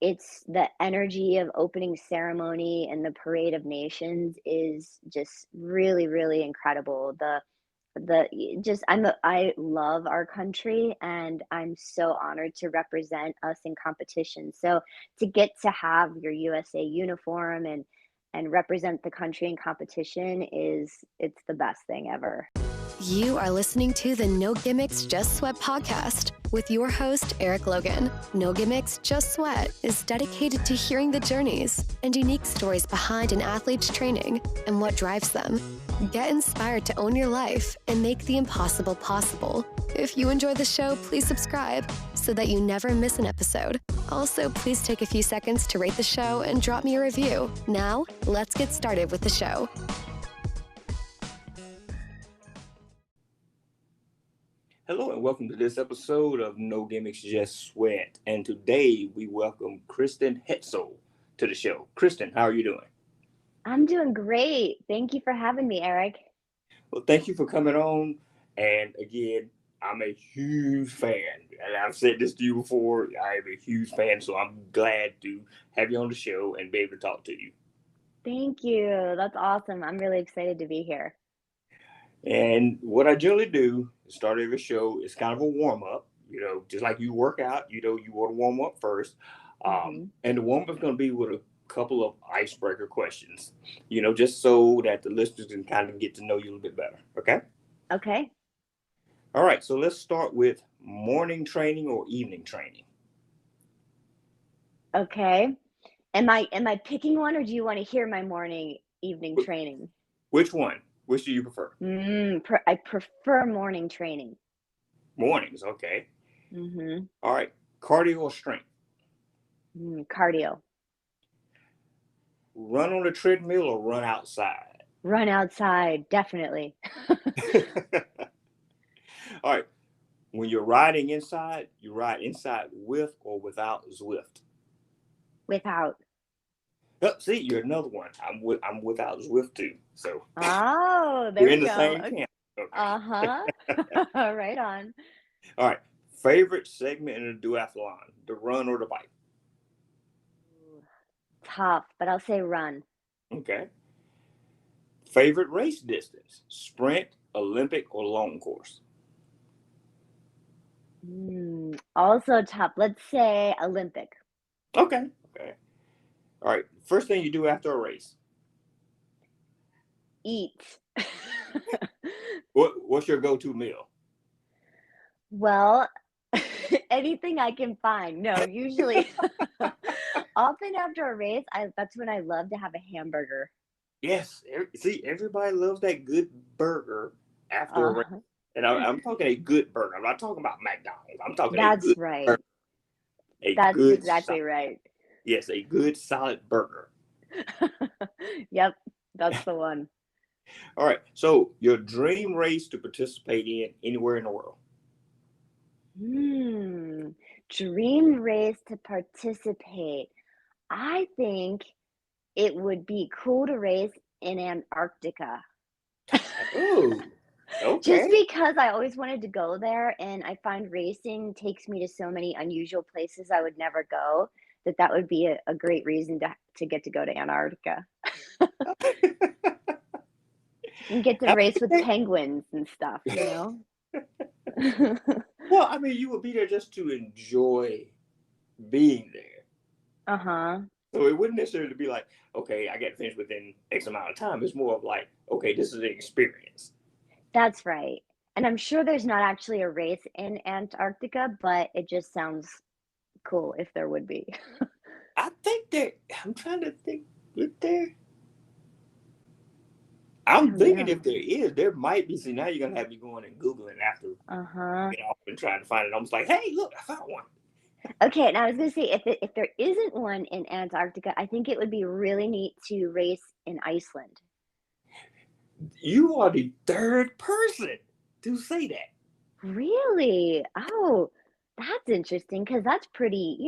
it's the energy of opening ceremony and the parade of nations is just really, really incredible. Just I love our country, and I'm so honored to represent us in competition. So to get to have your USA uniform and represent the country in competition it's the best thing ever. You are listening to the No Gimmicks, Just Sweat podcast with your host, Eric Logan. No Gimmicks, Just Sweat is dedicated to hearing the journeys and unique stories behind an athlete's training and what drives them. Get inspired to own your life and make the impossible possible. If you enjoy the show, please subscribe so that you never miss an episode. Also, please take a few seconds to rate the show and drop me a review. Now, let's get started with the show. Hello and welcome to this episode of No Gimmicks, Just Sweat. And today we welcome Kristen Hetzel to the show. Kristen, how are you doing? I'm doing great. Thank you for having me, Eric. Well, thank you for coming on. And again, I'm a huge fan. And I've said this to you before. I am a huge fan, so I'm glad to have you on the show and be able to talk to you. Thank you. That's awesome. I'm really excited to be here. And what I generally do at the start of every show is kind of a warm-up. You know, just like you work out, you want to warm up first. And the warm-up is going to be with a couple of icebreaker questions, just so that the listeners can kind of get to know you a little bit better. Okay? Okay. All right. So let's start with morning training or evening training. Okay. Am I picking one, or do you want to hear my evening training? Which one? Which do you prefer? I prefer morning training. Mornings, okay. All right. Cardio or strength? Cardio. Run on the treadmill or run outside? Run outside, definitely. All right. When you're riding inside, you ride inside with or without Zwift? Without. Oh, see, you're another one. I'm without Zwift too. So there we're we in the go. same camp. Okay. Right on. All right. Favorite segment in a duathlon, the run or the bike? Tough, but I'll say run. Okay. Favorite race distance, sprint, Olympic, or long course? Also tough. Let's say Olympic. Okay. All right. First thing you do after a race? Eat. What's your go-to meal? Well, anything I can find. No, usually often after a race, that's when I love to have a hamburger. Yes. See, everybody loves that good burger after a race. And I'm talking a good burger. I'm not talking about McDonald's. I'm talking a good burger. That's exactly right. Yes, a good solid burger. Yep, that's the one. All right. So your dream race to participate in anywhere in the world? Dream race to participate. I think it would be cool to race in Antarctica. Oh, okay. Just because I always wanted to go there, and I find racing takes me to so many unusual places I would never go, that would be a great reason to get to go to Antarctica. And get to race with penguins and stuff, Well, I mean, you would be there just to enjoy being there. So it wouldn't necessarily be like, okay, I got to finish within X amount of time. It's more of like, okay, this is an experience. That's right. And I'm sure there's not actually a race in Antarctica, but it just sounds cool if there would be. I think I'm trying to think, is there? I'm thinking if there is, there might be. See, now you're going to have me going and Googling after, and trying to find it. I'm just like, hey, look, I found one. Okay, and I was going to say, if there isn't one in Antarctica, I think it would be really neat to race in Iceland. You are the third person to say that. Really? Oh, that's interesting, because that's pretty,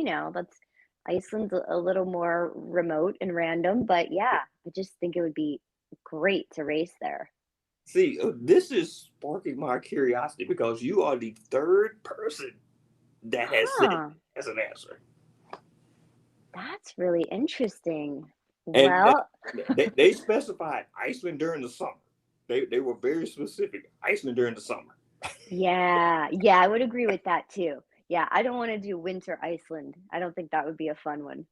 Iceland's a little more remote and random, but yeah, I just think it would be great to race there. See, this is sparking my curiosity because you are the third person that has said as an answer. That's really interesting. And Well, they specified Iceland during the summer. They were very specific. Iceland during the summer. yeah, yeah, I would agree with that too. Yeah, I don't want to do winter Iceland. I don't think that would be a fun one.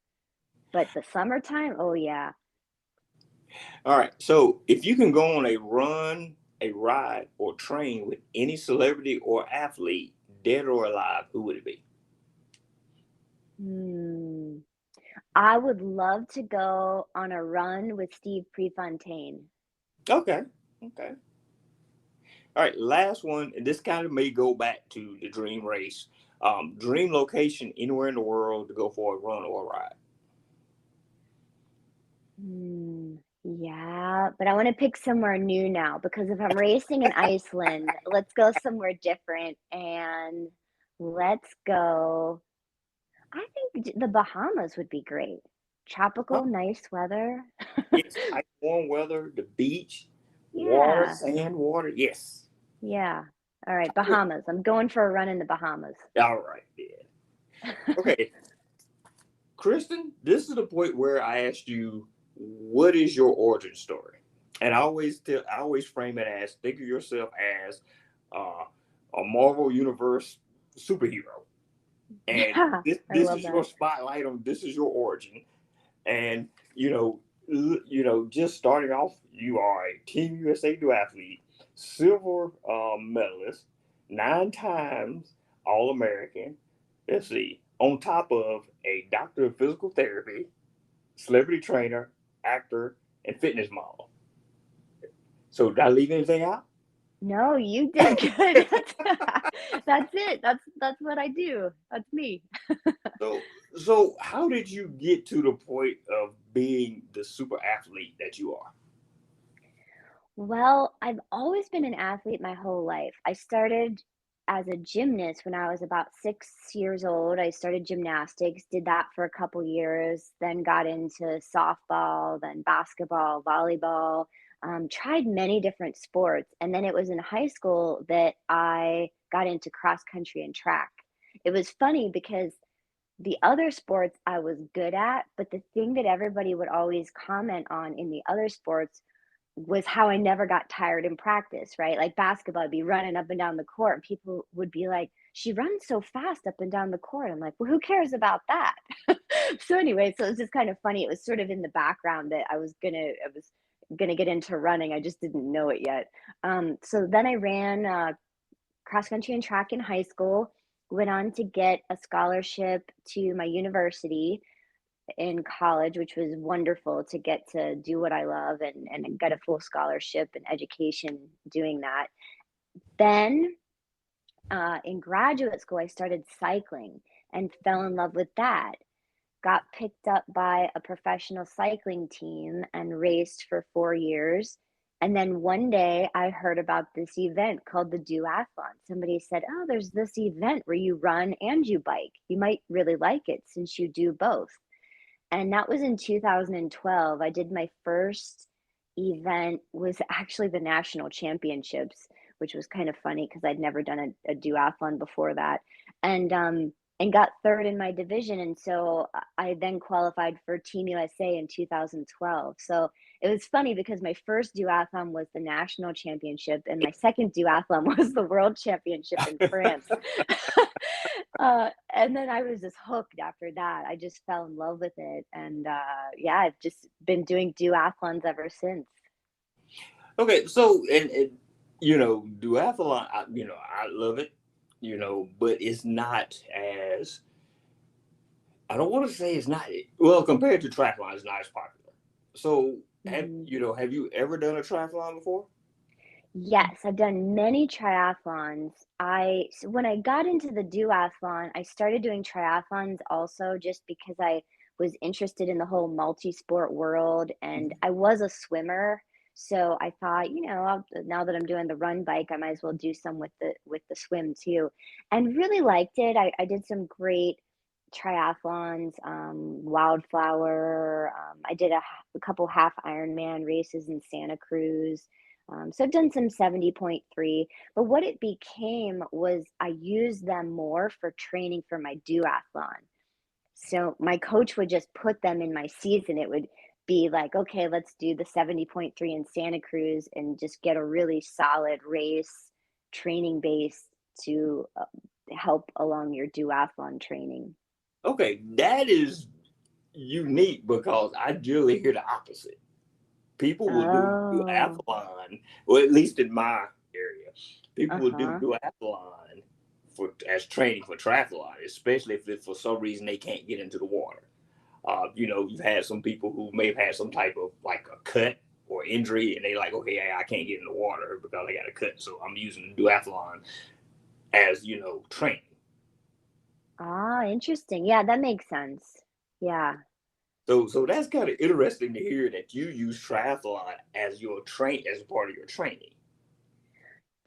But the summertime, oh yeah. All right. So if you can go on a run, a ride, or train with any celebrity or athlete, dead or alive, who would it be? Hmm. I would love to go on a run with Steve Prefontaine. Okay. Okay. All right. Last one, and this kind of may go back to the dream race. Dream location anywhere in the world to go for a run or a ride. Hmm. Yeah, but I want to pick somewhere new now because if I'm racing in Iceland, let's go somewhere different and let's go. I think the Bahamas would be great. Tropical, Oh, nice weather. yes. Nice warm weather, the beach, water, Yeah, sand, water. Yes. yeah. All right, Good. Bahamas. I'm going for a run in the Bahamas. All right. Yeah. Okay. Kristen, this is the point where I asked you, what is your origin story? And I always frame it as think of yourself as uh, a Marvel Universe superhero, and Yeah, I this love is your that. spotlight on this is your origin, and just starting off, you are a Team USA duathlete, silver medalist, 9 times All American. Let's see, on top of a doctor of physical therapy, celebrity trainer, actor, and fitness model. So did I leave anything out? No, you did good. That's it. That's what I do. That's me. So so how did you get to the point of being the super athlete that you are? Well, I've always been an athlete my whole life. I started as a gymnast when I was about 6 years old. I started gymnastics, did that for a couple years, then got into softball, then basketball, volleyball, tried many different sports. And then it was in high school that I got into cross country and track. It was funny because the other sports I was good at, but the thing that everybody would always comment on in the other sports was how I never got tired in practice, right? Like basketball, I'd be running up and down the court, and people would be like, "She runs so fast up and down the court." I'm like, "Well, who cares about that?" So anyway, so it was just kind of funny. It was sort of in the background that I was gonna get into running. I just didn't know it yet. So then I ran cross country and track in high school. Went on to get a scholarship to my university in college, which was wonderful to get to do what I love and get a full scholarship and education doing that. Then in graduate school, I started cycling and fell in love with that. Got picked up by a professional cycling team and raced for 4 years. And then one day I heard about this event called the duathlon. Somebody said, "Oh, there's this event where you run and you bike. You might really like it since you do both." And that was in 2012. I did my first event was actually the national championships, which was kind of funny because I'd never done a duathlon before that. And and got third in my division. And so I then qualified for Team USA in 2012. So it was funny because my first duathlon was the national championship, and my second duathlon was the world championship in France. And then I was just hooked after that. I just fell in love with it. And yeah, I've just been doing duathlons ever since. Okay, so and duathlon, I love it, but it's not as I don't want to say it's not well compared to triathlon, it's not as popular. So Mhm. have you ever done a triathlon before? Yes, I've done many triathlons. When I got into the duathlon, I started doing triathlons also just because I was interested in the whole multi-sport world, and Mhm. I was a swimmer. So I thought, now that I'm doing the run bike, I might as well do some with the swim too, and really liked it. I did some great triathlons, Wildflower. I did a couple half Ironman races in Santa Cruz. So I've done some 70.3, but what it became was I used them more for training for my duathlon. So my coach would just put them in my season. It would be like, okay, let's do the 70.3 in Santa Cruz and just get a really solid race training base to help along your duathlon training. Okay, that is unique because I generally hear the opposite. People will do Oh, duathlon, well, at least in my area, people will do uh-huh. duathlon for as training for triathlon, especially if for some reason they can't get into the water. You've had some people who may have had some type of like a cut or injury, and they like, okay, I can't get in the water because I got a cut, so I'm using the duathlon as training. Ah, interesting. Yeah, that makes sense. Yeah. So that's kind of interesting to hear that you use triathlon as as part of your training.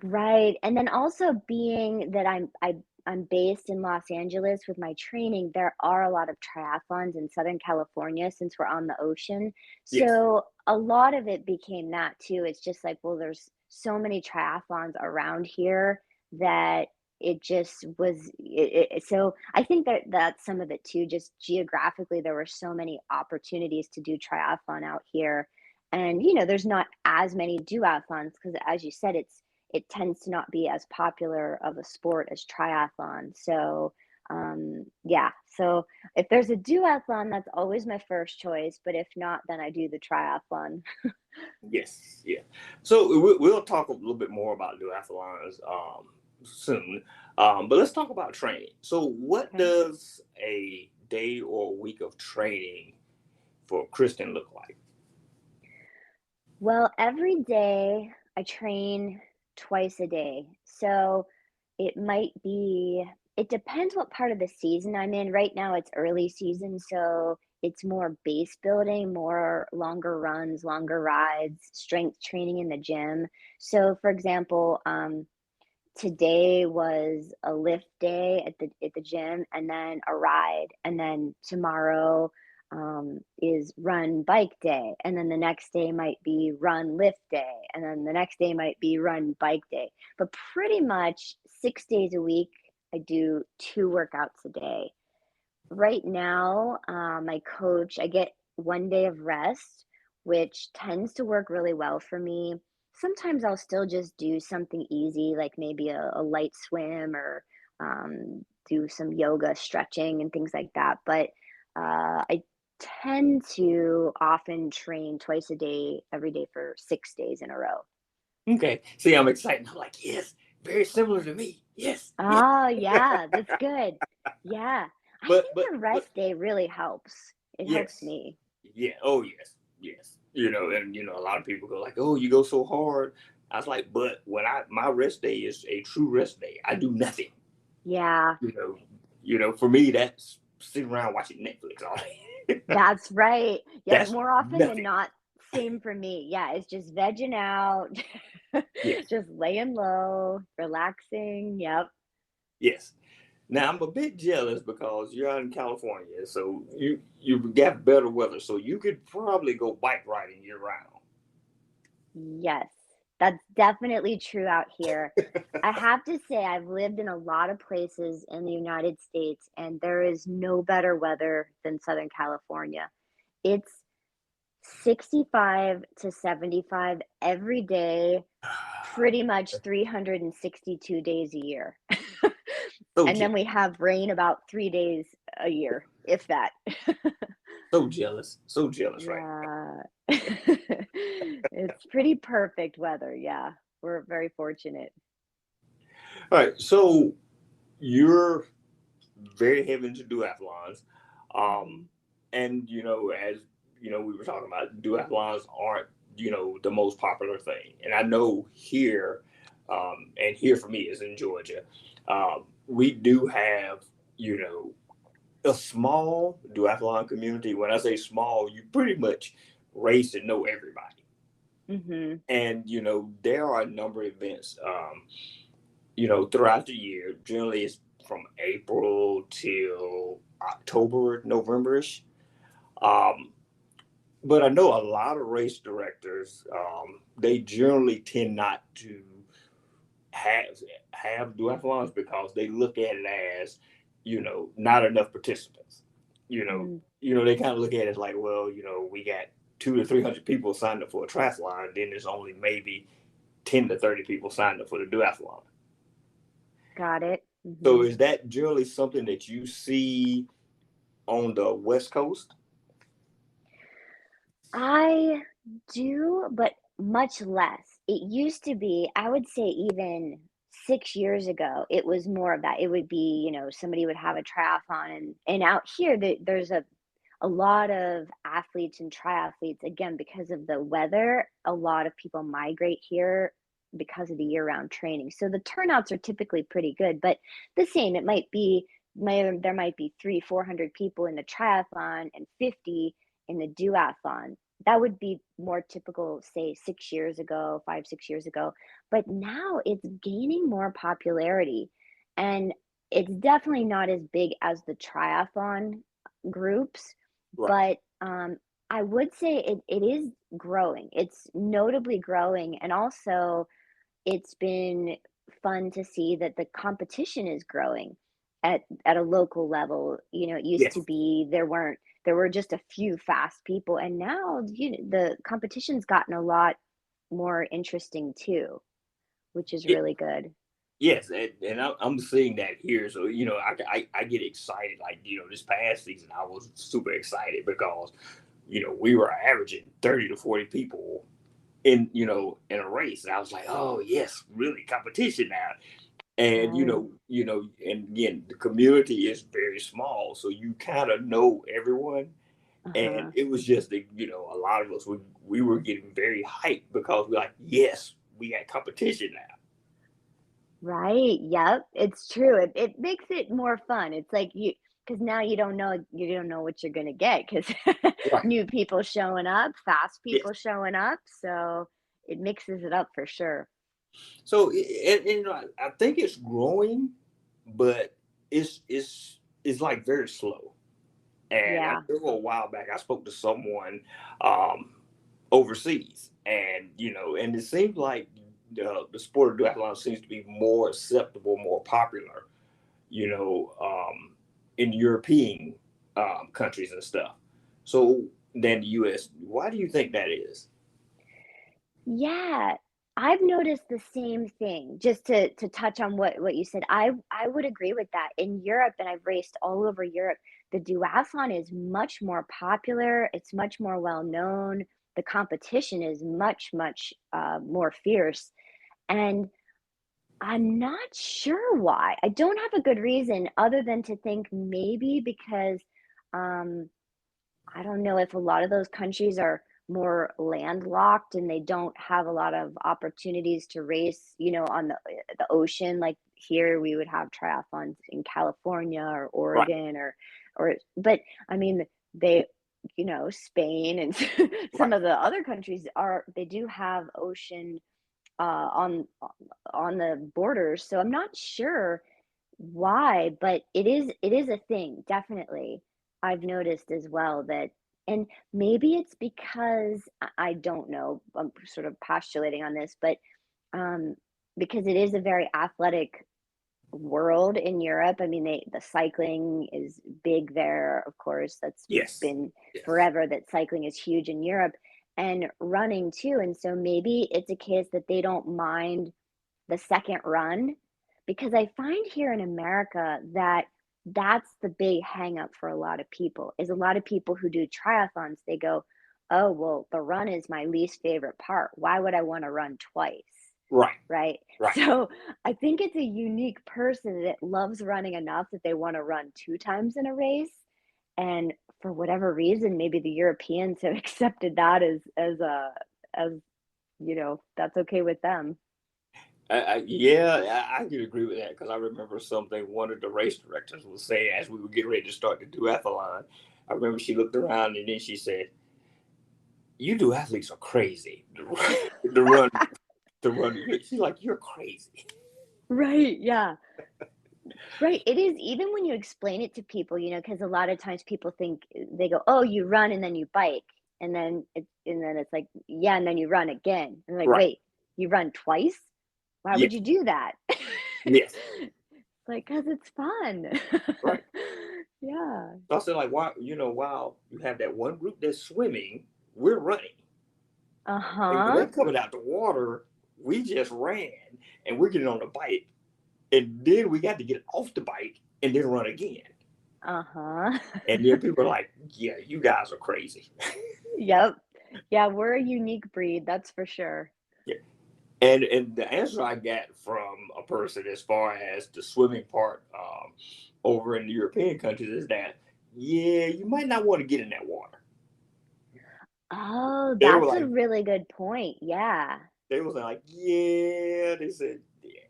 Right, and then also being that I'm based in Los Angeles with my training, there are a lot of triathlons in Southern California since we're on the ocean. Yes. So a lot of it became that too. It's just like, well, there's so many triathlons around here that it just was so I think that that's some of it too. Just geographically, there were so many opportunities to do triathlon out here. And there's not as many duathlons because as you said, it tends to not be as popular of a sport as triathlon. So, yeah. So if there's a duathlon, that's always my first choice. But if not, then I do the triathlon. Yes. Yeah. So we'll talk a little bit more about duathlons soon. But let's talk about training. So what Okay. does a day or a week of training for Kristen look like? Well, every day I train twice a day. So it might be, it depends what part of the season I'm in. Right now it's early season, so it's more base building, more longer runs, longer rides, strength training in the gym. So for example, today was a lift day at the gym and then a ride, and then tomorrow is run bike day, and then the next day might be run lift day, and then the next day might be run bike day. But pretty much 6 days a week I do two workouts a day. Right now, my coach, I get 1 day of rest, which tends to work really well for me. Sometimes I'll still just do something easy, like maybe a light swim or do some yoga, stretching, and things like that. But I tend to often train twice a day, every day for 6 days in a row. Okay. See, I'm excited. I'm like, yes, very similar to me. Yes. Yes. Oh, yeah, that's good. Yeah. I But think but the but rest day really helps. It helps yes. me. Yeah. Oh yes. Yes. And a lot of people go like, oh, you go so hard. I was like, but when my rest day is a true rest day. I do nothing. Yeah, You know, for me that's sitting around watching Netflix all day. that's right. Yep, That's more often than nothing. not, same for me. Yeah, it's just vegging out, Yes. just laying low, relaxing. Yep. Yes. Now I'm a bit jealous because you're out in California, so you got better weather, so you could probably go bike riding year round. Yes, that's definitely true out here. I have to say, I've lived in a lot of places in the United States, and there is no better weather than Southern California. It's 65 to 75 every day, pretty much 362 days a year. So And then jealous. we have rain about 3 days a year, if that. So jealous. So jealous right Yeah. It's pretty perfect weather, yeah. We're very fortunate. now. All right. So you're very heavy into duathlons. Um, Mhm. and as we were talking about, duathlons aren't, the most popular thing. And I know here, and here for me is in Georgia, we do have, you know, a small duathlon community. When I say small, you pretty much race and know everybody. Mhm. And there are a number of events, throughout the year. Generally, it's from April till October, November-ish. Um, but I know a lot of race directors. They generally tend not to have duathlons because they look at it as, not enough participants. Mm. They kind of look at it like, well, we got 200 to 300 people signed up for a triathlon, and then there's only maybe 10 to 30 people signed up for the duathlon. Got it. So is that generally something that you see on the West Coast? I do, but much less. It used to be, I would say even 6 years ago, it was more of that. It would be, somebody would have a triathlon and out here there's a lot of athletes and triathletes, again, because of the weather, a lot of people migrate here because of the year-round training. So the turnouts are typically pretty good, but the same, there might be 300-400 people in the triathlon and 50 in the duathlon. That would be more typical, say 6 years ago, 5-6 years ago. But now it's gaining more popularity, and it's definitely not as big as the triathlon groups, Right. but I would say it is growing. It's notably growing, and also it's been fun to see that the competition is growing at a local level. It used to Yes. be there were just a few fast people, and now the competition's gotten a lot more interesting too, which is really good. Yes, and I'm seeing that here. So I get excited. Like this past season, I was super excited because we were averaging 30 to 40 people in a race, and I was like, oh yes, really competition now. And Right. and again, the community is very small, so you kind of know everyone. And Uh-huh. it was just that a lot of us we were getting very hyped because we're like, yes, we got competition now. Right. Yep. It's true. It makes it more fun. It's like because now you don't know what you're gonna get because Right. new people showing up, fast Yes. people showing up. So it mixes it up for sure. So I think it's growing, but it's like very slow. And I Yeah. remember a while back I spoke to someone um, overseas, and and it seems like the sport of duathlon seems to be more acceptable, more popular, in European countries and stuff. So than the U.S. Why do you think that is? Yeah, I've noticed the same thing. Just to touch on what you said, I would agree with that. In Europe, and I've raced all over Europe, the duathlon is much more popular. It's much more well known. The competition is much more fierce, and I'm not sure why. I don't have a good reason other than to think maybe because um, I don't know if a lot of those countries are more landlocked and they don't have a lot of opportunities to race, on the ocean. Like here, we would have triathlons in California or Right, Oregon but I mean, they, Spain and some right, of the other countries they do have ocean on the borders. So I'm not sure why, but it is a thing, definitely. I've noticed as well that, and maybe it's because I don't know, I'm sort of postulating on this, but um because it is a very athletic world in Europe. I mean, the cycling is big there, of course. It's yes, been yes, forever that cycling is huge in Europe, and running too. And so maybe it's a case that they don't mind the second run, because I find here in America that that's the big hang up for a lot of people. Is a lot of people who do triathlons, they go, "Oh, well, the run is my least favorite part. Why would I want to run twice?" right, Right? right. So, I think it's a unique person that loves running enough that they want to run 2 times in a race, and for whatever reason, maybe the Europeans have accepted that as, that's okay with them. Yeah, I could agree with that because I remember something one of the race directors was saying as we were getting ready to start the duathlon. I remember she looked around and then she said, "You duathletes are crazy to run to run." She's like, "You're crazy." Right, yeah. Right, it is, even when you explain it to people, because a lot of times people think they go, "Oh, you run and then you bike." And then it's like, "Yeah, and then you run again." And like, Right. "Wait, you run twice? Why would Yes. you do that?" Yes. Like, "'Cause it's fun." Right. Yeah. So I said, like, why, while you have that one group that's swimming, we're running. And when Uh-huh. they're coming out the water, we just ran and we're getting on the bike. And then we got to get off the bike and then run again. Uh-huh. And then people are like, yeah, you guys are crazy. Yep. Yeah, we're a unique breed, that's for sure. Yeah. And the answer I got from a person as far as the swimming part over in the European countries is that, yeah, you might not want to get in that water. Oh, They were that's a like, really good point. Yeah. they was like, yeah, they said, yeah,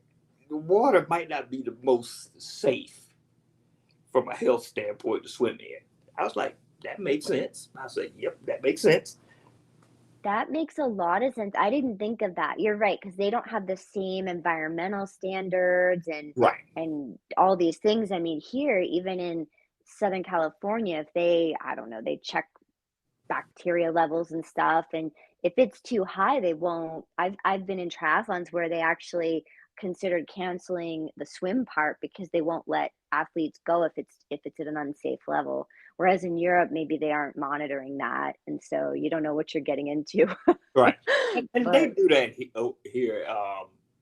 the water might not be the most safe from a health standpoint to swim in. I was like, that makes sense. I said, yep, that makes sense. That makes a lot of sense. I didn't think of that. You're right, because they don't have the same environmental standards Right. and all these things. I mean, here, even in Southern California, if they, I don't know, they check bacteria levels and stuff, and if it's too high, they won't. I've been in triathlons where they actually considered canceling the swim part because they won't let athletes go if it's at an unsafe level. Whereas in Europe, maybe they aren't monitoring that, and so you don't know what you're getting into. Right. And they But do that here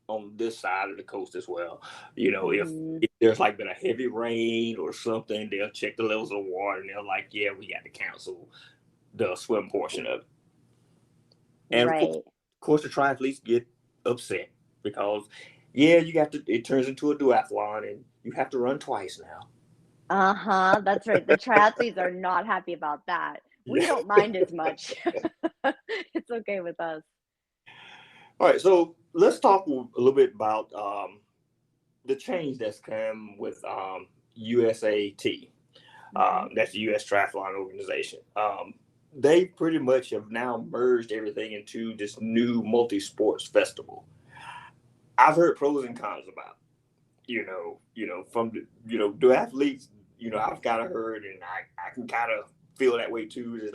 on this side of the coast as well. mhm, If there's like been a heavy rain or something, they'll check the levels of water and they're like, yeah, we got to cancel the swim portion of it. And right. of course, the triathletes get upset because, yeah, it turns into a duathlon and you have to run twice now. Uh-huh, that's right. The triathletes are not happy about that. We Yeah. don't mind as much. It's okay with us. All right. So let's talk a little bit about the change that's come with USAT. Mhm. That's the U.S. Triathlon Organization. They pretty much have now merged everything into this new multi-sports festival. I've heard pros and cons about, from do athletes, I've kind of heard, and I can kind of feel that way too. It's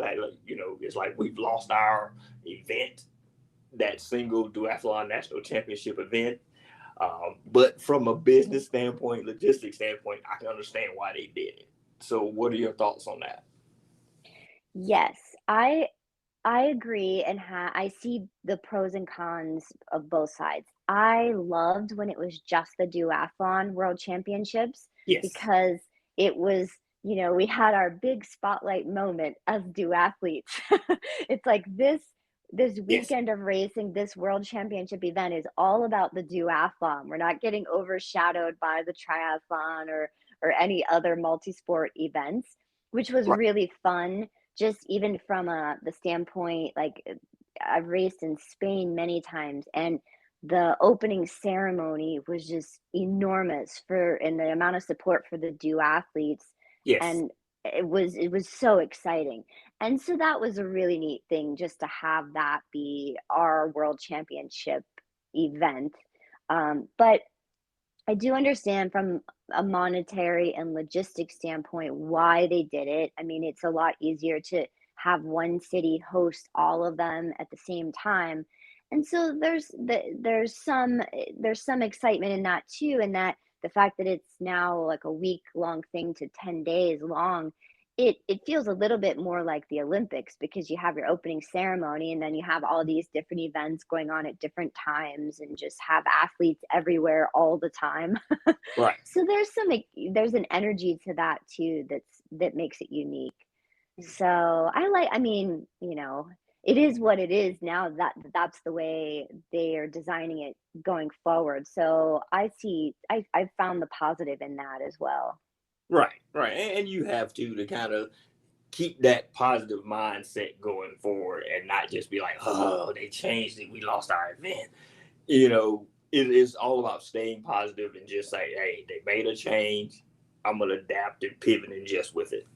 it's like we've lost our event, that single duathlon national championship event. But from a business standpoint, logistics standpoint, I can understand why they did it. So, what are your thoughts on that? Yes, I agree, and I see the pros and cons of both sides. I loved when it was just the duathlon world championships Yes, because it was, we had our big spotlight moment as duathletes. It's like this yes, weekend of racing, this world championship event is all about the duathlon. We're not getting overshadowed by the triathlon or any other multi-sport events, which was right, really fun just even from the standpoint, like I've raced in Spain many times, and the opening ceremony was just enormous for and the amount of support for the duathletes, yes, and it was so exciting, and so that was a really neat thing just to have that be our world championship event. But I do understand from a monetary and logistics standpoint why they did it. I mean, it's a lot easier to have one city host all of them at the same time. And so there's some excitement in that too, and that the fact that it's now like a week long thing to 10 days long, it feels a little bit more like the Olympics because you have your opening ceremony and then you have all these different events going on at different times and just have athletes everywhere all the time. right. So there's an energy to that too that makes it unique. So I mean, it is what it is now that's the way they are designing it going forward. So I found the positive in that as well. Right, right. And you have to kind of keep that positive mindset going forward and not just be like, oh, they changed it. We lost our event. It is all about staying positive and just say, hey, they made a change. I'm going to adapt and pivot and just with it.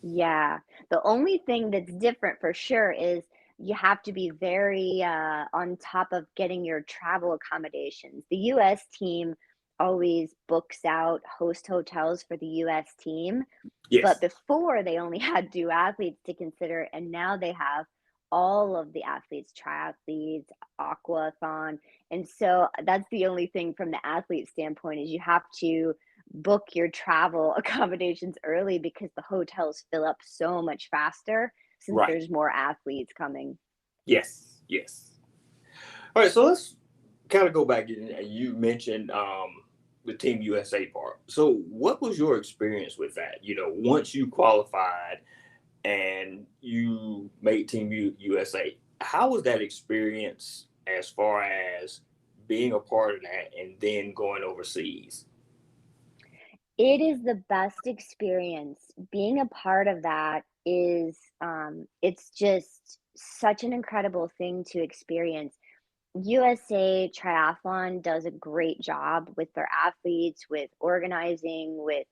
Yeah. The only thing that's different for sure is you have to be very on top of getting your travel accommodations. The US team always books out host hotels for the US team, but Yes. before they only had two athletes to consider, and now they have all of the athletes, triathletes, aquathon. And so that's the only thing from the athlete standpoint is you have to book your travel accommodations early because the hotels fill up so much faster since Right. there's more athletes coming. Yes. Yes. All right. So let's kind of go back. You mentioned the Team USA part. So what was your experience with that? Once you qualified and you made Team USA, how was that experience as far as being a part of that and then going overseas? It is the best experience. Being a part of that is, it's just such an incredible thing to experience. USA Triathlon does a great job with their athletes, with organizing, with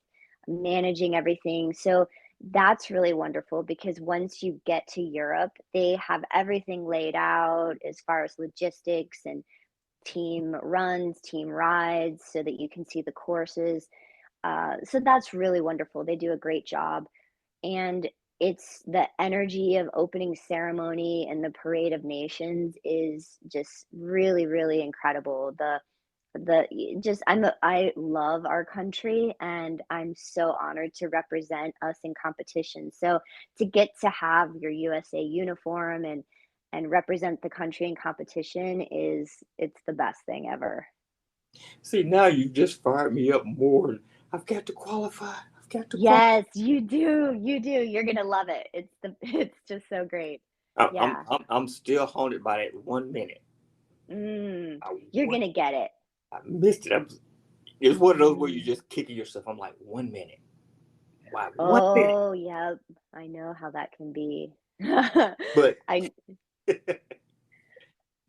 managing everything. So that's really wonderful because once you get to Europe, they have everything laid out as far as logistics and team runs, team rides, so that you can see the courses. So that's really wonderful. They do a great job. And it's the energy of opening ceremony and the parade of nations is just really, really incredible. I love our country and I'm so honored to represent us in competition. So to get to have your USA uniform and represent the country in competition it's the best thing ever. See, now you just fired me up more. I've got to qualify. I've got to qualify. Yes, you do. You do. You're gonna love it. It's just so great. I'm, I'm, Yeah. I'm I'm still haunted by that 1 minute. Mm, I, you're gonna get it. I missed it. It's one of those where you're Mm. just kicking yourself. I'm like, 1 minute. Wow, 1 minute. Oh, yeah. I know how that can be. But I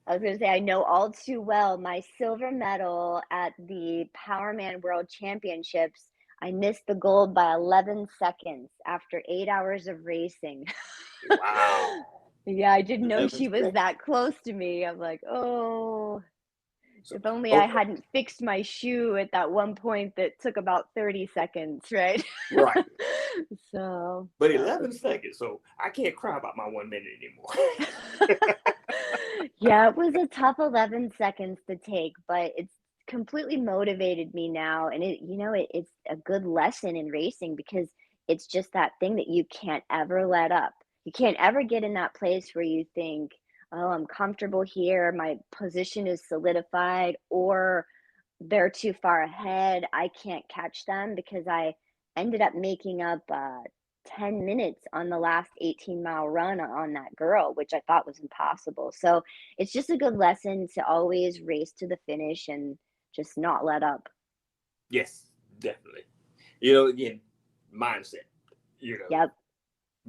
I was gonna say I know all too well my silver medal at the Powerman World Championships. I missed the gold by 11 seconds after 8 hours of racing. wow, Yeah, I didn't know 11 she was seconds. that close to me. I'm like, oh, So, if only I okay, hadn't fixed my shoe at that one point that took about 30 seconds, right? right. So But that was 11 seconds. So I can't cry about my 1 minute anymore. yeah, it was a tough 11 seconds to take, but it's completely motivated me now. And it's a good lesson in racing because it's just that thing that you can't ever let up. You can't ever get in that place where you think, oh, I'm comfortable here, my position is solidified, or they're too far ahead. I can't catch them because I ended up making up 10 minutes on the last 18-mile run on that girl, which I thought was impossible. So it's just a good lesson to always race to the finish and just not let up. Yes, definitely. Again, mindset. You know, Yep.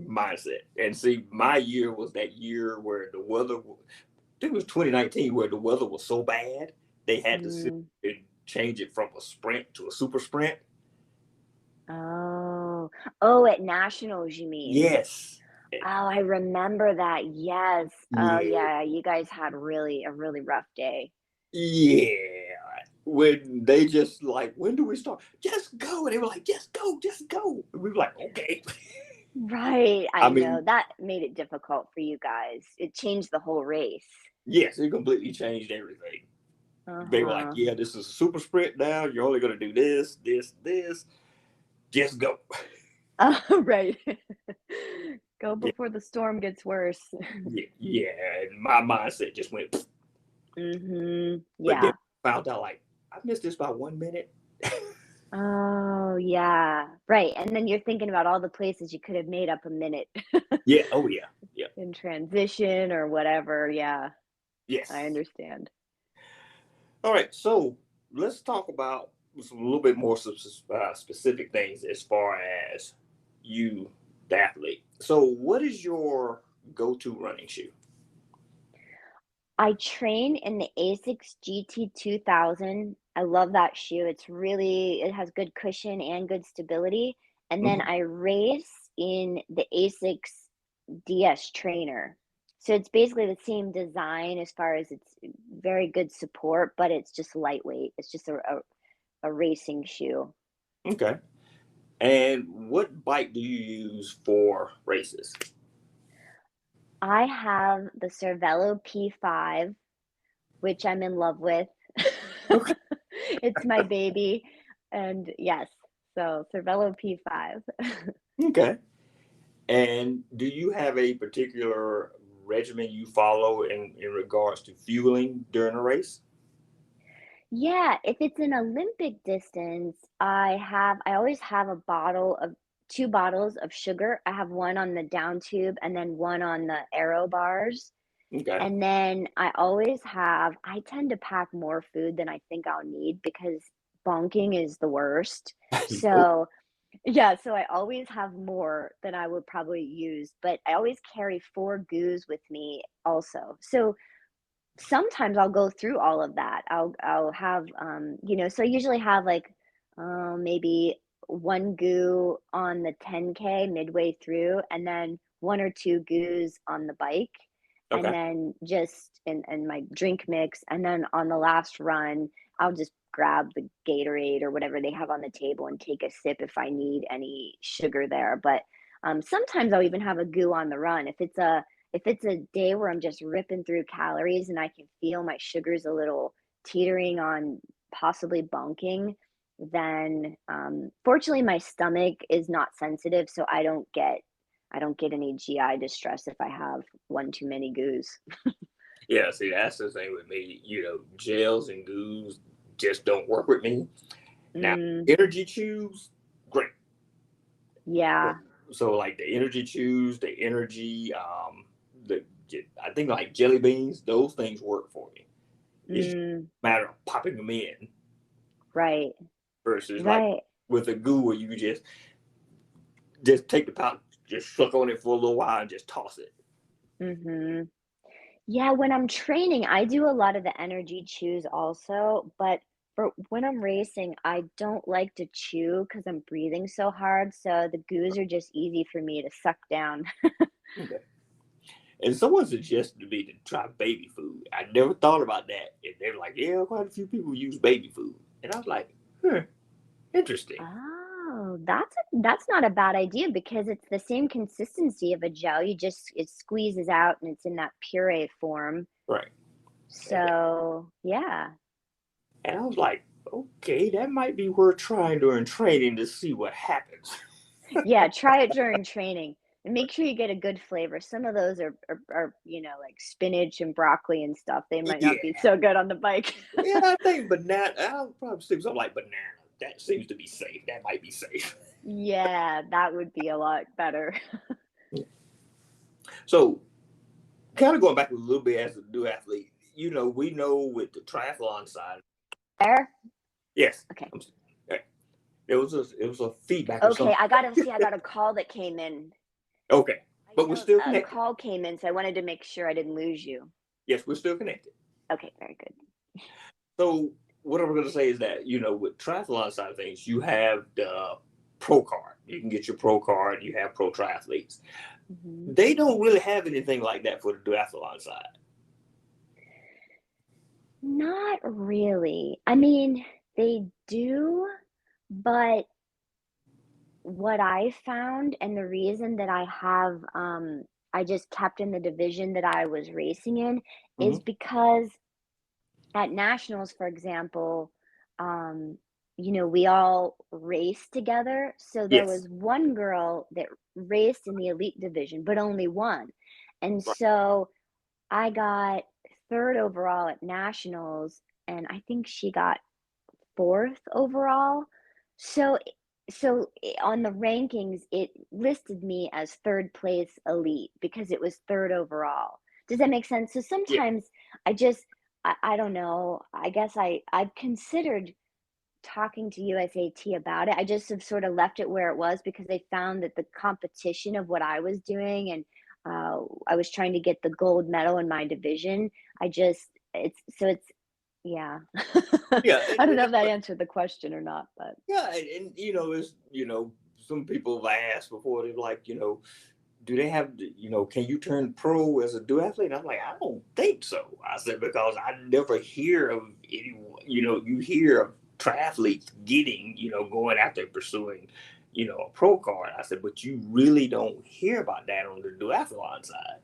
mindset. And see, my year was that year where the weather, I think it was 2019, where the weather was so bad they had to Mm. change it from a sprint to a super sprint. Oh. Oh, at nationals, you mean? Yes. Oh, I remember that. Yes. Oh, Yeah. yeah. You guys had a really rough day. Yeah. When they just like, when do we start? Just go. And they were like, just go, just go. And we were like, okay. Right, I I know, mean, that made it difficult for you guys. It changed the whole race. yes, it completely changed everything. They were like, Uh-huh. yeah, this is a super sprint now. You're only going to do this, this, this. Just go. Oh, right. Go Yeah, before the storm gets worse. yeah, yeah. And my mindset just went, Mhm. but then Yeah. found out like, I missed this by 1 minute. Oh, yeah. Right, and then you're thinking about all the places you could have made up a minute Yeah. Oh, yeah. Yeah. in transition or whatever, yeah, I Yes. understand. All right. So let's talk about some a little bit more specific things as far as you, the athlete. So, what is your go-to running shoe? I train in the ASICS GT 2000. I love that shoe. It has good cushion and good stability. And then Mhm. I race in the ASICS DS trainer. So it's basically the same design as far as it's very good support, but it's just lightweight. It's just a racing shoe. Okay. And what bike do you use for races? I have the Cervelo P5, which I'm in love with. Okay. It's my baby. And yes, so Cervelo P5. Okay. And do you have a particular regimen you follow in regards to fueling during a race? Yeah, if it's an Olympic distance, I always have a bottle of 2 bottles of sugar. I have one on the down tube and then one on the aero bars. Okay. And then I tend to pack more food than I think I'll need because bonking is the worst. Nope. So, yeah, so I always have more than I would probably use, but I always carry 4 goos with me also. So sometimes I'll go through all of that. I'll have, so I usually have like, maybe 1 goo on the 10K midway through, and then 1 or 2 goos on the bike, and Okay. then just and my drink mix, and then on the last run, I'll just grab the Gatorade or whatever they have on the table and take a sip if I need any sugar there. But sometimes I'll even have a goo on the run if it's a day where I'm just ripping through calories and I can feel my sugars a little teetering on possibly bunking, then fortunately my stomach is not sensitive, so I don't get any GI distress if I have one too many goos. Yeah, see, that's the thing with me. Gels and goos just don't work with me. Now, Mm, energy chews, great. yeah. So like the energy chews, the energy, the I think like jelly beans, those things work for me. It's just Mm, a matter of popping them in right. versus like Right. with a goo where you just take the pouch, just suck on it for a little while and just toss it. Mhm. Yeah, when I'm training, I do a lot of the energy chews also, but for when I'm racing, I don't like to chew because I'm breathing so hard, so the goos are just easy for me to suck down. Okay. And someone suggested to me to try baby food. I never thought about that. And they were like, yeah, quite a few people use baby food. And I was like, interesting. Oh, that's not a bad idea because it's the same consistency of a gel. It squeezes out and it's in that puree form. Right. And, So, yeah. and I was like, okay, that might be worth trying during training to see what happens. Yeah, try it during training and make sure you get a good flavor. Some of those are like spinach and broccoli and stuff. They might Yeah. not be so good on the bike. Yeah, I think banana, I'll probably stick something like banana. That seems to be safe. That might be safe. Yeah, that would be a lot better. So, kind of going back a little bit as a new athlete, we know with the triathlon side, There? yes, Okay. okay, it was a feedback or Okay, something. I got a call that came in. Okay, but we're still A connected. call came in, so I wanted to make sure I didn't lose you. Yes, we're still connected. Okay, very good. So, what I'm going to say is that with triathlon side of things, you have the pro card. You can get your pro card. You have pro triathletes. Mhm. They don't really have anything like that for the duathlon side. Not really. I mean, they do, but what I found and the reason that I just kept in the division that I was racing in is Hmm. because at nationals, for example, um, we all raced together. So there Yes. was one girl that raced in the elite division, but only one. And Right. so I got third overall at nationals, and I think she got fourth overall. So on the rankings, it listed me as third place elite because it was third overall. Does that make sense? So Yeah. sometimes I just I don't know. I guess I've considered talking to USAT about it. I just have sort of left it where it was because they found that the competition of what I was doing and I was trying to get the gold medal in my division. I just it's yeah. Yeah. I don't know if that answered the question or not, but Yeah. And it's some people have asked before. They're like, do they have, can you turn pro as a duathlete? And I'm like, I don't think so. I said, because I never hear of anyone, you hear of triathletes getting, going after pursuing, a pro card. I said, but you really don't hear about that on the duathlon side.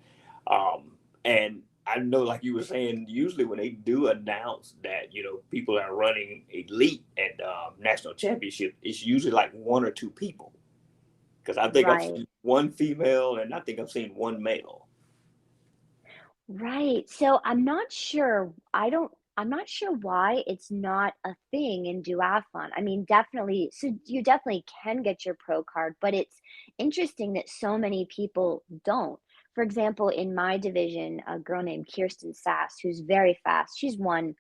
And I know, like you were saying, usually when they do announce that, people are running elite at national championship, it's usually like one or two people. Because I think I've Right. seen one female and I think I've seen one male. Right. So I'm not sure. I'm not sure why it's not a thing in duathlon. I mean, definitely. So you definitely can get your pro card, but it's interesting that so many people don't. For example, in my division, a girl named Kirsten Sass, who's very fast, she's won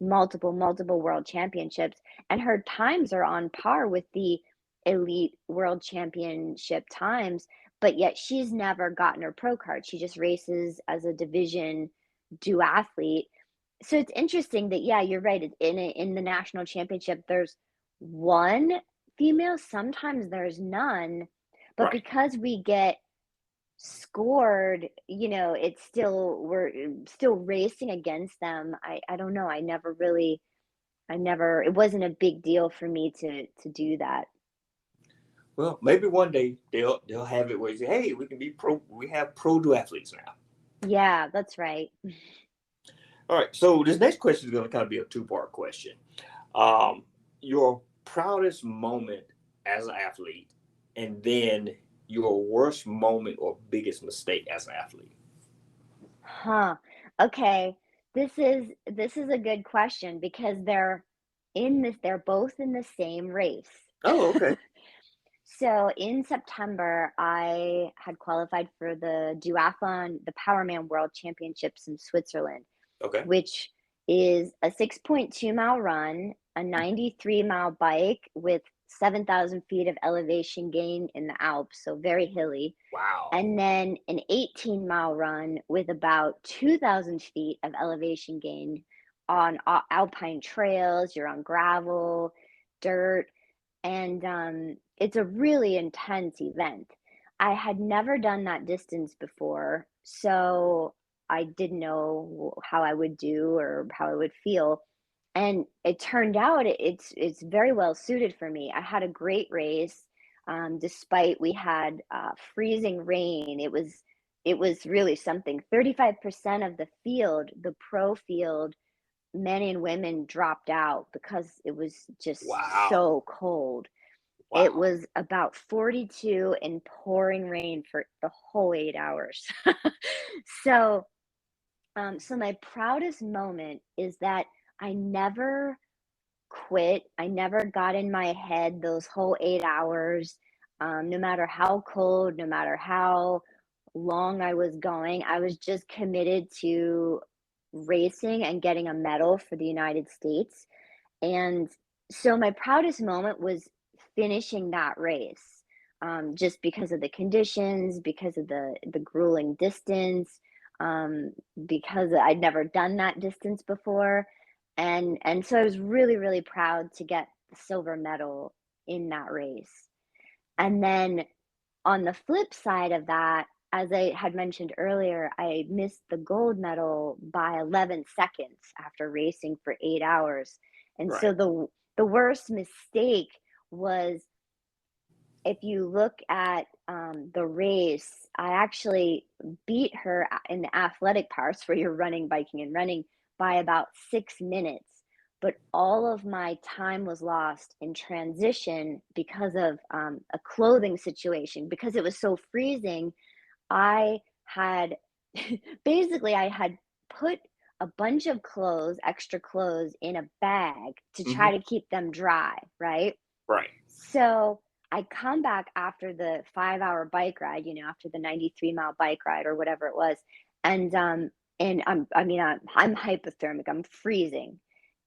multiple world championships, and her times are on par with the elite world championship times, but yet she's never gotten her pro card. She just races as a division duathlete. So it's interesting that, yeah, you're right. In the national championship, there's one female. Sometimes there's none, but Right. because we get scored, it's still we're still racing against them. I don't know. It wasn't a big deal for me to do that. Well, maybe one day they'll have it where you say, hey, we can be pro. We have pro duathletes now. Yeah, that's right. All right. So this next question is going to kind of be a two-part question. Um, your proudest moment as an athlete, and then your worst moment or biggest mistake as an athlete. Huh. Okay. This is a good question because they're both in the same race. Oh, okay. So in September, I had qualified for the duathlon, the Powerman World Championships in Switzerland, Okay. which is a 6.2-mile run, a 93-mile bike with 7,000 feet of elevation gain in the Alps, so very hilly, Wow. and then an 18-mile run with about 2,000 feet of elevation gain on alpine trails. You're on gravel, dirt, and it's a really intense event. I had never done that distance before, so I didn't know how I would do or how I would feel. And it turned out it's very well suited for me. I had a great race, despite we had freezing rain. It was really something. 35% of the field, the pro field, men and women dropped out because it was just Wow. so cold. It Wow. was about 42 and pouring rain for the whole 8 hours. So, so my proudest moment is that I never quit. I never got in my head those whole 8 hours. No matter how cold, no matter how long I was going, I was just committed to racing and getting a medal for the United States. And so my proudest moment was finishing that race, just because of the conditions, because of the grueling distance, because I'd never done that distance before, and so I was really proud to get the silver medal in that race. And then on the flip side of that, as I had mentioned earlier, I missed the gold medal by 11 seconds after racing for 8 hours. And so Right. the worst mistake was, if you look at the race, I actually beat her in the athletic parts where you're running, biking, and running by about 6 minutes. But all of my time was lost in transition because of a clothing situation. Because it was so freezing, I had basically I had put a bunch of clothes, extra clothes, in a bag to Hmm. try to keep them dry, right? Right. So I come back after the 5 hour bike ride, after the 93-mile bike ride or whatever it was. And I'm hypothermic, I'm freezing.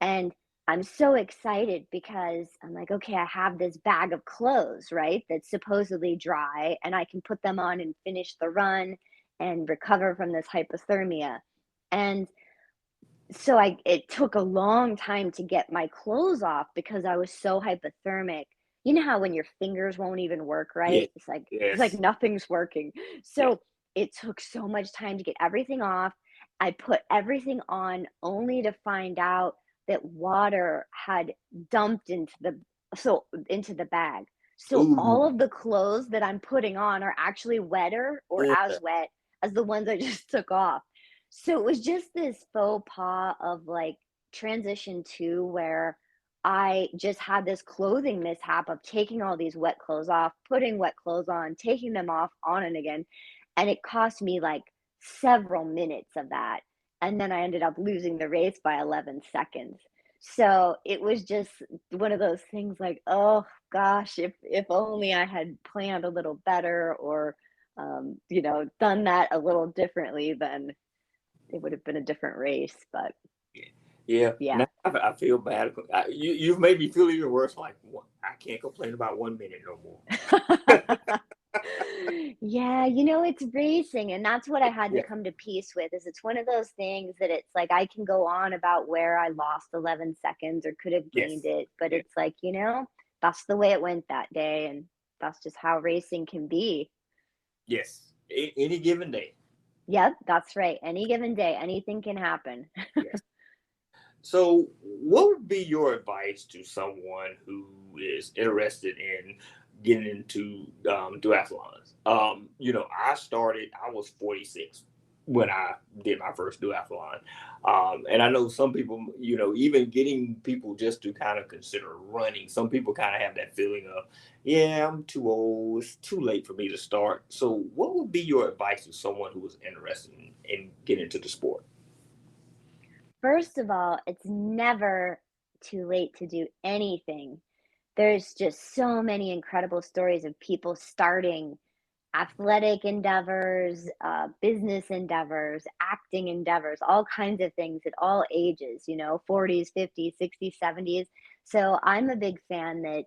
And I'm so excited because I'm like, okay, I have this bag of clothes, right? That's supposedly dry, and I can put them on and finish the run and recover from this hypothermia. And so it took a long time to get my clothes off because I was so hypothermic. You know how when your fingers won't even work Yeah. right? It's like Yes. nothing's working. Yeah. So it took so much time to get everything off. I put everything on only to find out that water had dumped into the bag. So all Ooh. of the clothes that I'm putting on are actually wetter or Yeah. as wet as the ones I just took off. So it was just this faux pas of like transition to where I just had this clothing mishap of taking all these wet clothes off, putting wet clothes on, taking them off, on and again. And it cost me like several minutes of that. And then I ended up losing the race by 11 seconds. So it was just one of those things like, oh gosh, if only I had planned a little better or done that a little differently, then it would have been a different race, but Yeah. yeah. Now I feel bad. You've made me feel even worse. Like I can't complain about 1 minute no more. Yeah, it's racing, and that's what I had to Yeah. come to peace with, is it's one of those things that it's like I can go on about where I lost 11 seconds or could have gained Yes. it, but Yeah. it's like, that's the way it went that day, and that's just how racing can be. Yes. Any given day. Yep, that's right. Any given day, anything can happen. Yes. So, what would be your advice to someone who is interested in getting into duathlons? I was 46 when I did my first duathlon. And I know some people, even getting people just to kind of consider running, some people kind of have that feeling of, yeah, I'm too old, it's too late for me to start. So, what would be your advice to someone who is interested in getting into the sport? First of all, it's never too late to do anything. There's just so many incredible stories of people starting athletic endeavors, business endeavors, acting endeavors, all kinds of things at all ages, 40s, 50s, 60s, 70s. So I'm a big fan that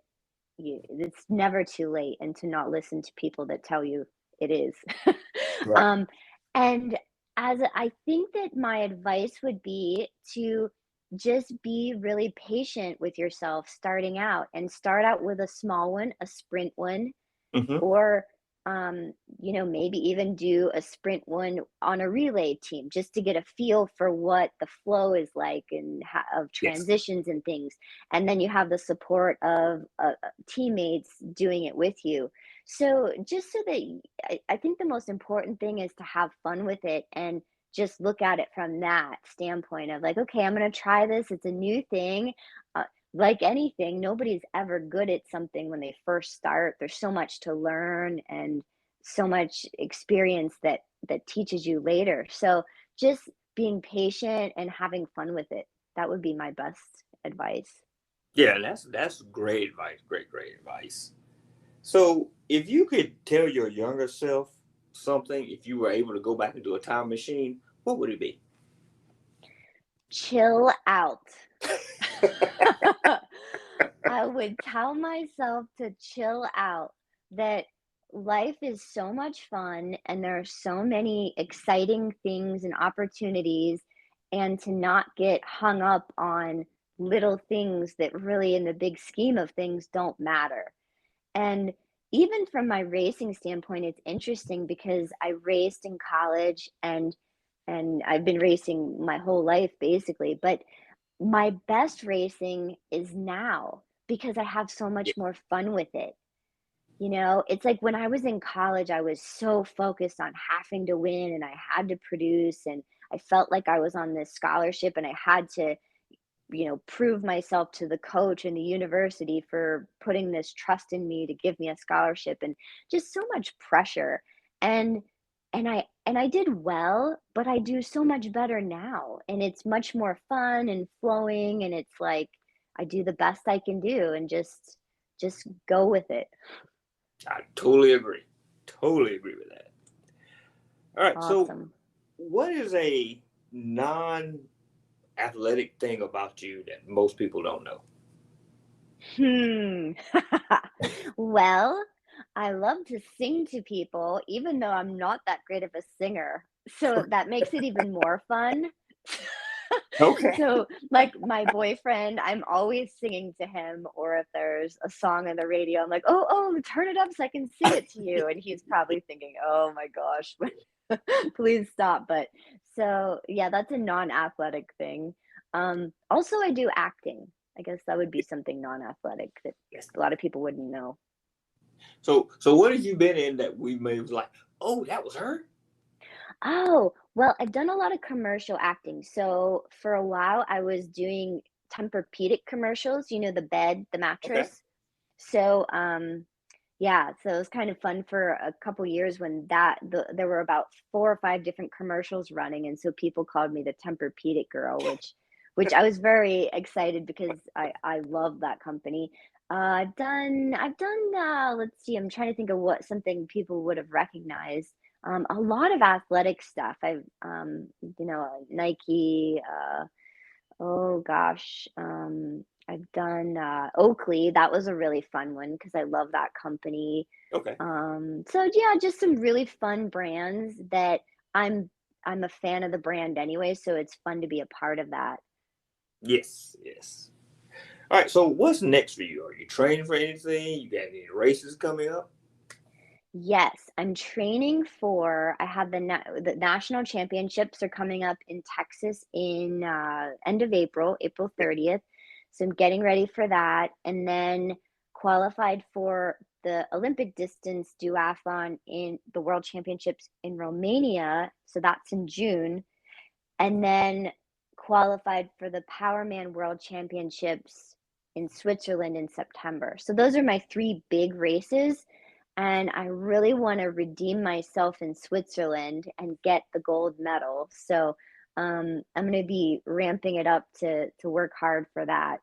it's never too late and to not listen to people that tell you it is. Right. um, and I think that my advice would be to just be really patient with yourself starting out and start out with a small one, a sprint one, Hmm. or maybe even do a sprint one on a relay team just to get a feel for what the flow is like and of Yes. transitions and things, and then you have the support of teammates doing it with you. So just so that I think the most important thing is to have fun with it and just look at it from that standpoint of like, okay, I'm going to try this, it's a new thing. uh, like anything, nobody's ever good at something when they first start. There's so much to learn and so much experience that teaches you later. So just being patient and having fun with it. That would be my best advice. Yeah, that's great advice. Great advice. So, if you could tell your younger self something, if you were able to go back into a time machine, what would it be? Chill out. I would tell myself to chill out, that life is so much fun and there are so many exciting things and opportunities, and to not get hung up on little things that really, in the big scheme of things, don't matter. And even from my racing standpoint, it's interesting because I raced in college and I've been racing my whole life basically, but my best racing is now because I have so Yeah. much more fun with it. It's like when I was in college, I was so focused on having to win and I had to produce, and I felt like I was on this scholarship and I had to, prove myself to the coach and the university for putting this trust in me to give me a scholarship, and just so much pressure. And and I did well, but I do so much better now. And it's much more fun and flowing, and it's like I do the best I can do and just go with it. I totally agree. Totally agree with that. All right. So, Awesome. what is a non-athletic thing about you that most people don't know? Hmm. Well, I love to sing to people, even though I'm not that great of a singer. So that makes it even more fun. Okay. So, like my boyfriend, I'm always singing to him, or if there's a song on the radio, I'm like, oh, turn it up so I can sing it to you. And he's probably thinking, oh my gosh, please stop. But so, yeah, that's a non-athletic thing. Also, I do acting. I guess that would be something non-athletic that Yes. a lot of people wouldn't know. So what have you been in that we may was like, oh, that was her? Oh, Well, I've done a lot of commercial acting. So for a while, I was doing Tempur-Pedic commercials, the bed, the Okay. mattress. So, yeah, so it was kind of fun for a couple years when there were about 4 or 5 different commercials running, and so people called me the Tempur-Pedic girl, which I was very excited because I love that company. Let's see, I'm trying to think of what something people would have recognized. A lot of athletic stuff. Nike, oh gosh, I've done, Oakley. That was a really fun one because I love that company. Okay. So yeah, just some really fun brands that I'm I'm a fan of the brand anyway, so it's fun to be a part of that. Yes. Yes. All right. So what's next for you? Are you training for anything? You got any races coming up? Yes, I'm training for I have the national championships are coming up in Texas in, end of April, April Yeah. 30th. So I'm getting ready for that, and then qualified for the Olympic distance duathlon in the World Championships in Romania, so that's in June, and then qualified for the Powerman World Championships in Switzerland in September. So those are my 3 big races, and I really wanna redeem myself in Switzerland and get the gold medal. So, I'm gonna be ramping it up to work hard for that.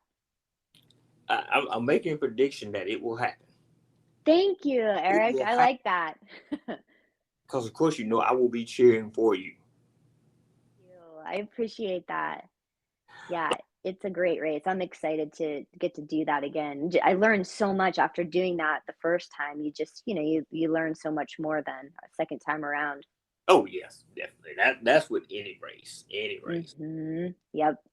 I'm making a prediction that it will happen. Thank you, It Eric. will I happen like that. because, of course, I will be cheering for you. You. I appreciate that. Yeah, it's a great race. I'm excited to get to do that again. I learned so much after doing that the first time. You just, you learn so much more than a second time around. Oh yes, definitely. That's with any race. Any race. Yep.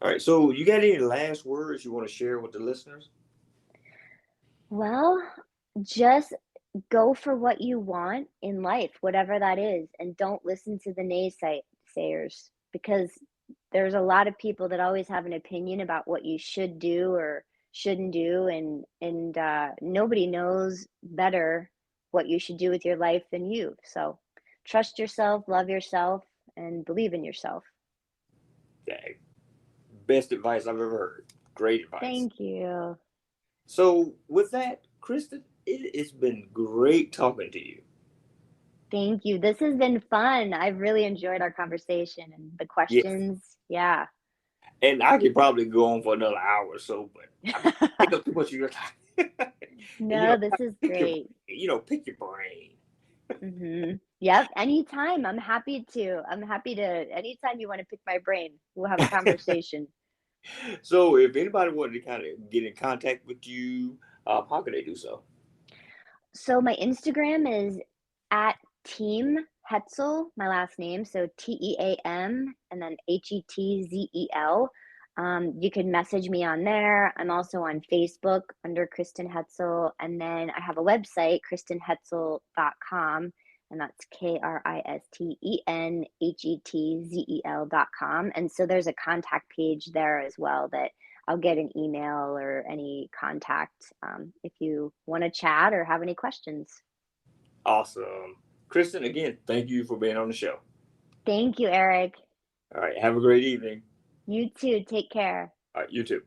All right. So you got any last words you want to share with the listeners? Well, just go for what you want in life, whatever that is, and don't listen to the naysayers because there's a lot of people that always have an opinion about what you should do or shouldn't do, and nobody knows better what you should do with your life than you. So trust yourself, love yourself, and believe in yourself. Okay. Best advice I've ever heard. Great advice. Thank you. So with that, Kristen, it's been great talking to you. Thank you. This has been fun. I've really enjoyed our conversation and the Yes. questions. Yeah. And I could probably go on for another hour or so, but I take up too much of your time. And No, this is pick your great. pick your brain. Yep, anytime. I'm happy to anytime you want to pick my brain, we'll have a conversation. So if anybody wanted to kind of get in contact with you, how can they do so? So my Instagram is at Team Hetzel, my last name, so Team and then Hetzel. You can message me on there. I'm also on Facebook under Kristen Hetzel, and then I have a website, kristenhetzel.com, and that's KristenHetzel.com. And so there's a contact page there as well that I'll get an email or any contact if you want to chat or have any questions. Awesome. Kristen, again, thank you for being on the show. Thank you, Eric. All right. Have a great evening. You too. Take care. All right. You too.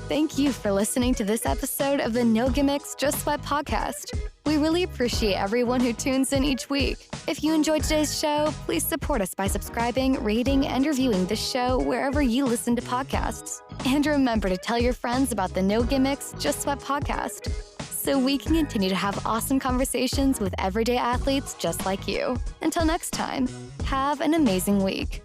Thank you for listening to this episode of the No Gimmicks, Just Sweat podcast. We really appreciate everyone who tunes in each week. If you enjoyed today's show, please support us by subscribing, rating, and reviewing the show wherever you listen to podcasts. And remember to tell your friends about the No Gimmicks, Just Sweat podcast, so we can continue to have awesome conversations with everyday athletes just like you. Until next time, have an amazing week.